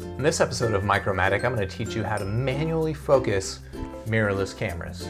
In this episode of Micromatic, I'm going to teach you how to manually focus mirrorless cameras.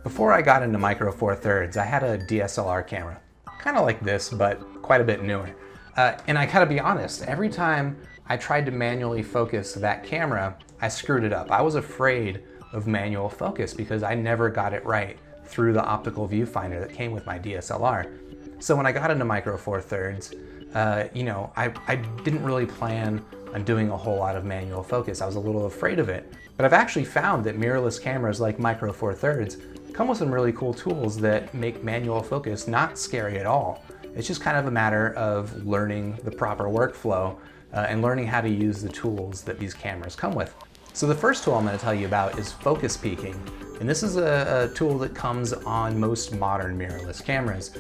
Before I got into Micro Four Thirds, I had a DSLR camera, kind of like this, but quite a bit newer. And I gotta be honest, every time I tried to manually focus that camera, I screwed it up. I was afraid of manual focus because I never got it right through the optical viewfinder that came with my DSLR. So when I got into Micro Four Thirds, I didn't really plan on doing a whole lot of manual focus. I was a little afraid of it. But I've actually found that mirrorless cameras like Micro Four Thirds come with some really cool tools that make manual focus not scary at all. It's just kind of a matter of learning the proper workflow and learning how to use the tools that these cameras come with. So the first tool I'm going to tell you about is focus peaking. And this is a tool that comes on most modern mirrorless cameras.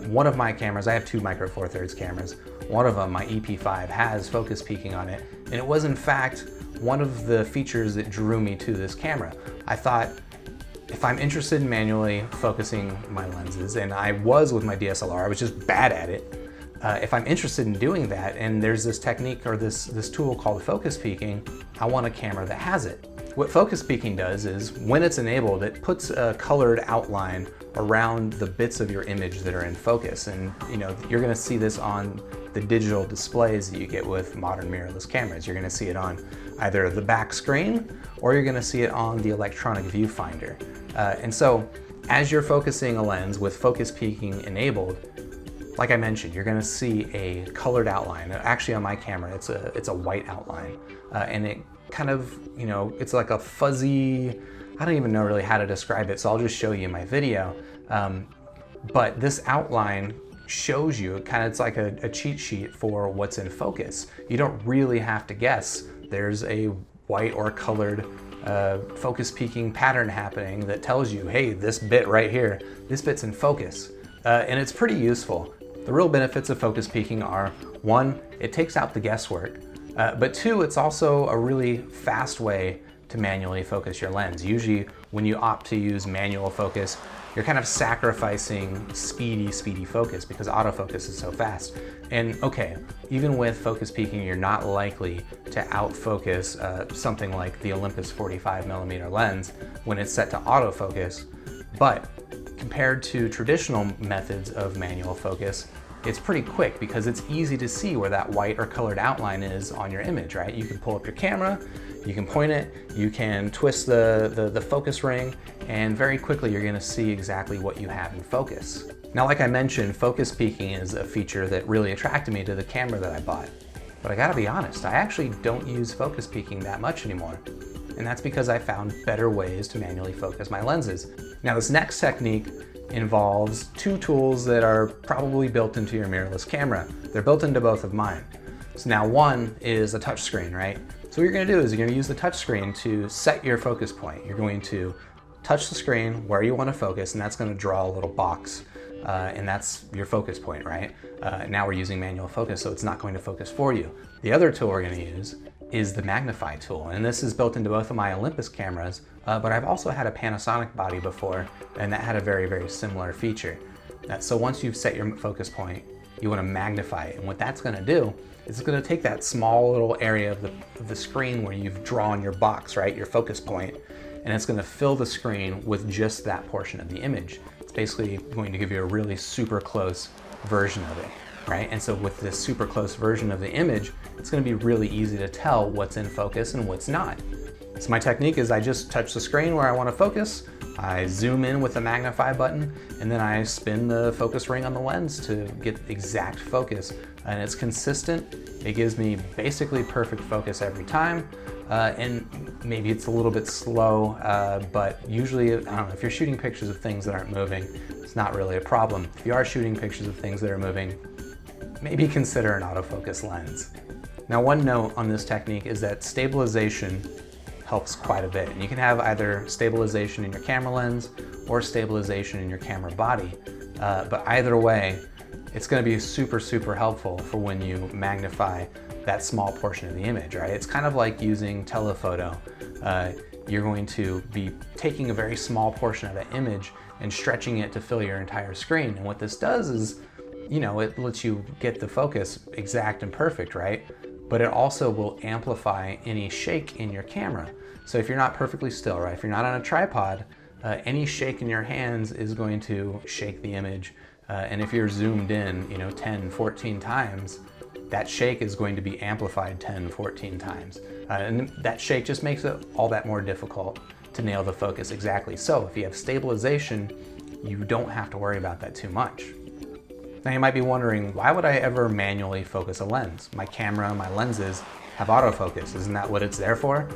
One of my cameras, I have two Micro Four Thirds cameras. One of them, my EP5, has focus peaking on it. And it was in fact one of the features that drew me to this camera. I thought, if I'm interested in manually focusing my lenses, and I was with my DSLR, I was just bad at it. If I'm interested in doing that, and there's this technique or this tool called focus peaking, I want a camera that has it. What focus peaking does is, when it's enabled, it puts a colored outline around the bits of your image that are in focus. And you're gonna see this on the digital displays that you get with modern mirrorless cameras. You're gonna see it on either the back screen, or you're gonna see it on the electronic viewfinder. And so, as you're focusing a lens with focus peaking enabled, like I mentioned, you're gonna see a colored outline. Actually on my camera, it's a white outline. And it kind of, it's like a fuzzy, I don't even know really how to describe it, so I'll just show you in my video. But this outline shows you, it's like a cheat sheet for what's in focus. You don't really have to guess. There's a white or colored focus peaking pattern happening that tells you, hey, this bit right here, this bit's in focus. And it's pretty useful. The real benefits of focus peaking are, one, it takes out the guesswork, but two, it's also a really fast way to manually focus your lens. Usually when you opt to use manual focus, you're kind of sacrificing speedy focus because autofocus is so fast. And okay, even with focus peaking, you're not likely to outfocus something like the Olympus 45mm lens when it's set to autofocus, but compared to traditional methods of manual focus, it's pretty quick because it's easy to see where that white or colored outline is on your image, right? You can pull up your camera, you can point it, you can twist the focus ring, and very quickly you're gonna see exactly what you have in focus. Now, like I mentioned, focus peaking is a feature that really attracted me to the camera that I bought. But I gotta be honest, I actually don't use focus peaking that much anymore. And that's because I found better ways to manually focus my lenses. Now, this next technique involves two tools that are probably built into your mirrorless camera. They're built into both of mine. So now one is a touch screen, right? So what you're gonna do is you're gonna use the touch screen to set your focus point. You're going to touch the screen where you wanna focus, and that's gonna draw a little box. And that's your focus point, right? Now we're using manual focus, so it's not going to focus for you. The other tool we're gonna use is the magnify tool. And this is built into both of my Olympus cameras, but I've also had a Panasonic body before, and that had a very similar feature. So once you've set your focus point, you wanna magnify it. And what that's gonna do is it's gonna take that small little area of the screen where you've drawn your box, right? Your focus point, and it's gonna fill the screen with just that portion of the image. It's basically going to give you a really super close version of it, right? And so with this super close version of the image, it's gonna be really easy to tell what's in focus and what's not. So my technique is I just touch the screen where I wanna focus, I zoom in with the magnify button, and then I spin the focus ring on the lens to get exact focus. And it's consistent, it gives me basically perfect focus every time, and maybe it's a little bit slow, but usually, I don't know, if you're shooting pictures of things that aren't moving, it's not really a problem. If you are shooting pictures of things that are moving, maybe consider an autofocus lens. Now, one note on this technique is that stabilization helps quite a bit. And you can have either stabilization in your camera lens or stabilization in your camera body. But either way, it's gonna be super helpful for when you magnify that small portion of the image, right? It's kind of like using telephoto. You're going to be taking a very small portion of that image and stretching it to fill your entire screen. And what this does is it lets you get the focus exact and perfect, right? But it also will amplify any shake in your camera. So if you're not perfectly still, right? If you're not on a tripod, any shake in your hands is going to shake the image. And if you're zoomed in, 10, 14 times, that shake is going to be amplified 10, 14 times. And that shake just makes it all that more difficult to nail the focus exactly. So if you have stabilization, you don't have to worry about that too much. Now you might be wondering, why would I ever manually focus a lens? My camera, my lenses have autofocus. Isn't that what it's there for?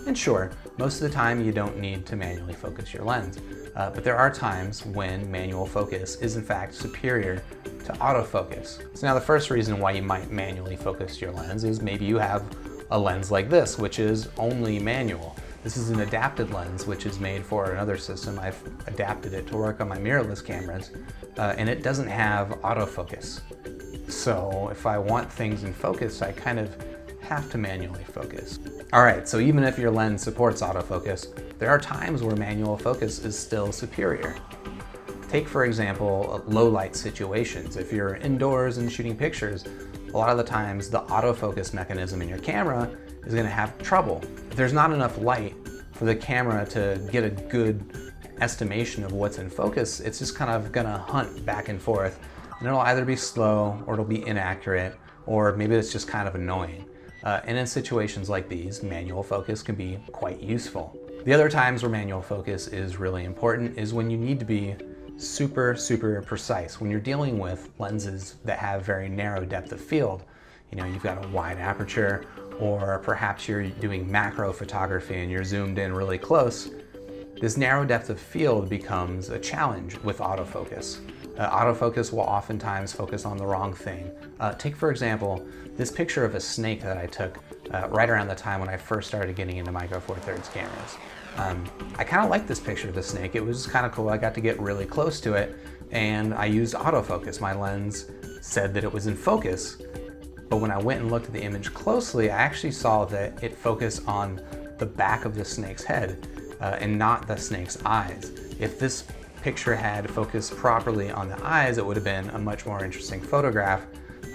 And sure, most of the time you don't need to manually focus your lens. But there are times when manual focus is in fact superior to autofocus. So now the first reason why you might manually focus your lens is maybe you have a lens like this, which is only manual. This is an adapted lens, which is made for another system. I've adapted it to work on my mirrorless cameras, and it doesn't have autofocus. So if I want things in focus, I kind of have to manually focus. All right, so even if your lens supports autofocus, there are times where manual focus is still superior. Take, for example, low light situations. If you're indoors and shooting pictures, a lot of the times the autofocus mechanism in your camera is going to have trouble. If there's not enough light for the camera to get a good estimation of what's in focus, it's just kind of going to hunt back and forth, and it'll either be slow or it'll be inaccurate, or maybe it's just kind of annoying. And in situations like these, manual focus can be quite useful. The other times where manual focus is really important is when you need to be super precise. When you're dealing with lenses that have very narrow depth of field, you've got a wide aperture, or perhaps you're doing macro photography and you're zoomed in really close, this narrow depth of field becomes a challenge with autofocus. Autofocus will oftentimes focus on the wrong thing. Take, for example, this picture of a snake that I took right around the time when I first started getting into Micro Four Thirds cameras. I kind of liked this picture of the snake. It was kind of cool. I got to get really close to it, and I used autofocus. My lens said that it was in focus, but when I went and looked at the image closely, I actually saw that it focused on the back of the snake's head and not the snake's eyes. If this picture had focused properly on the eyes, it would have been a much more interesting photograph.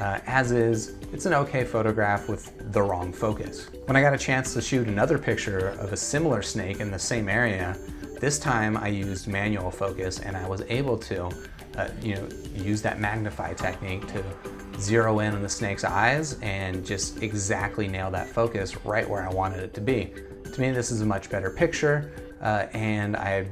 As is, it's an okay photograph with the wrong focus. When I got a chance to shoot another picture of a similar snake in the same area, this time I used manual focus, and I was able to use that magnify technique to zero in on the snake's eyes and just exactly nail that focus right where I wanted it to be. To me, this is a much better picture, and I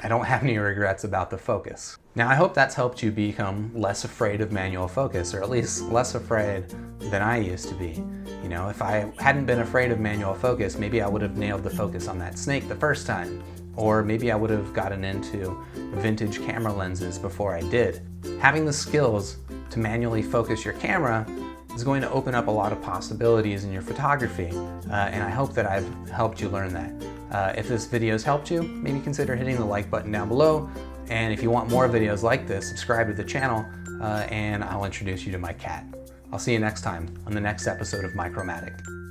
don't have any regrets about the focus. Now, I hope that's helped you become less afraid of manual focus, or at least less afraid than I used to be. If I hadn't been afraid of manual focus, maybe I would have nailed the focus on that snake the first time, or maybe I would have gotten into vintage camera lenses before I did. Having the skills to manually focus your camera is going to open up a lot of possibilities in your photography, and I hope that I've helped you learn that. If this video has helped you, maybe consider hitting the like button down below, and if you want more videos like this, subscribe to the channel, and I'll introduce you to my cat. I'll see you next time on the next episode of Micromatic.